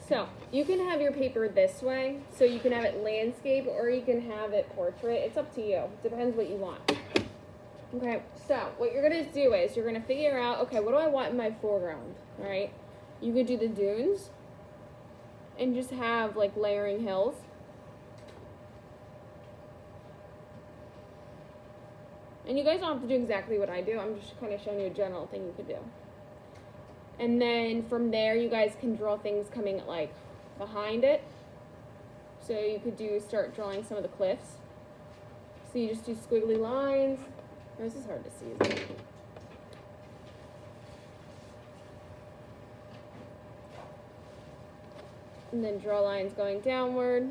So you can have your paper this way, so you can have it landscape or you can have it portrait. It's up to you. It depends what you want. Okay, so what you're gonna do is you're gonna figure out, okay, what do I want in my foreground, all right? You could do the dunes and just have like layering hills. And you guys don't have to do exactly what I do. I'm just kind of showing you a general thing you could do. And then from there, you guys can draw things coming like behind it. So you could start drawing some of the cliffs. So you just do squiggly lines. This is hard to see, isn't it? And then draw lines going downward.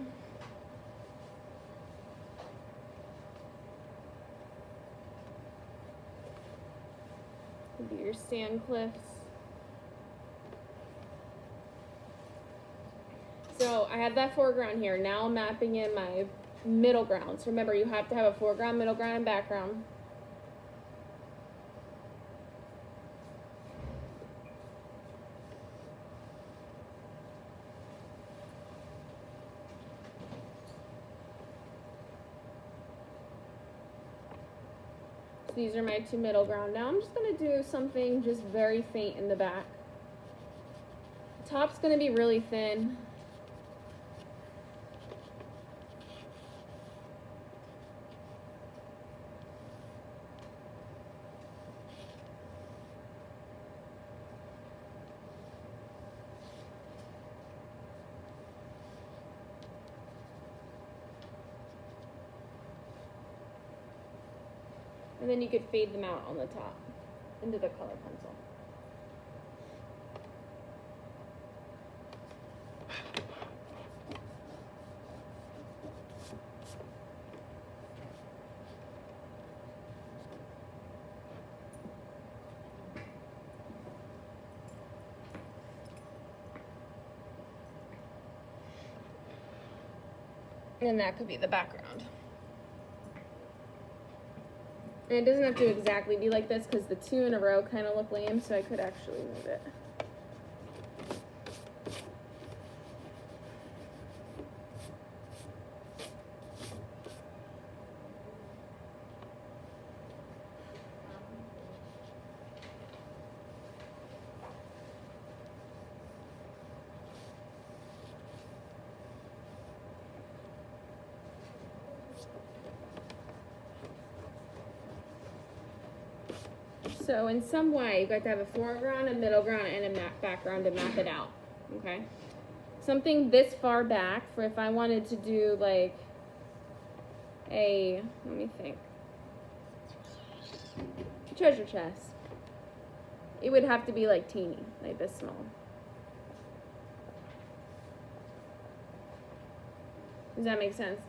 Could be your sand cliffs. So I have that foreground here. Now I'm mapping in my middle ground. So remember, you have to have a foreground, middle ground, and background. So these are my two middle ground. Now I'm just going to do something just very faint in the back. The top's going to be really thin. And then you could fade them out on the top into the color pencil. And that could be the background. And it doesn't have to exactly be like this because the two in a row kind of look lame, so I could actually move it. So in some way, you've got to have a foreground, a middle ground, and a background to map it out, okay? Something this far back for if I wanted to do like let me think, treasure chest. It would have to be like teeny, like this small. Does that make sense?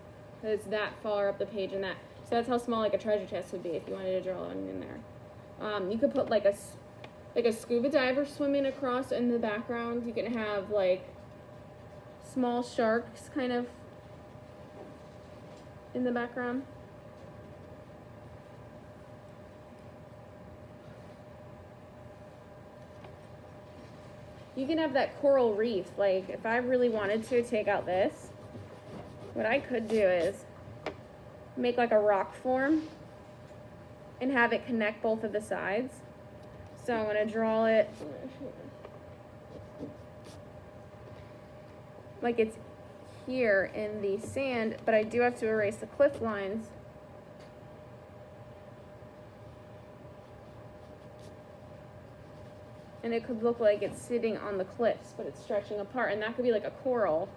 It's that far up the page and that. So that's how small like a treasure chest would be if you wanted to draw one in there. You could put like a scuba diver swimming across in the background. You can have like small sharks kind of in the background. You can have that coral reef. Like if I really wanted to take out this, what I could do is make like a rock form and have it connect both of the sides. So I'm going to draw it like it's here in the sand, but I do have to erase the cliff lines. And it could look like it's sitting on the cliffs, but it's stretching apart, and that could be like a coral.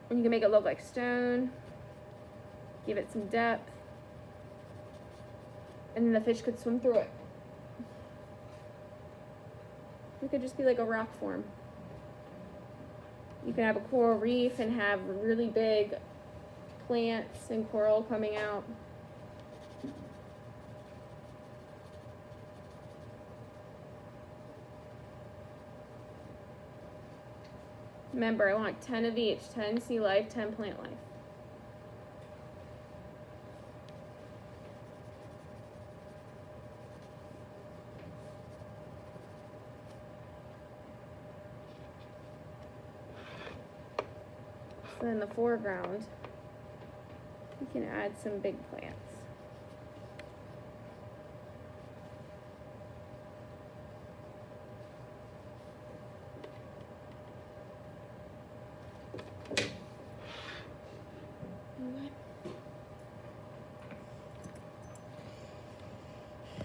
And you can make it look like stone, give it some depth. And then the fish could swim through it. It could just be like a rock form. You can have a coral reef and have really big plants and coral coming out. Remember, I want 10 of each, 10 sea life, 10 plant life. So in the foreground, we can add some big plants.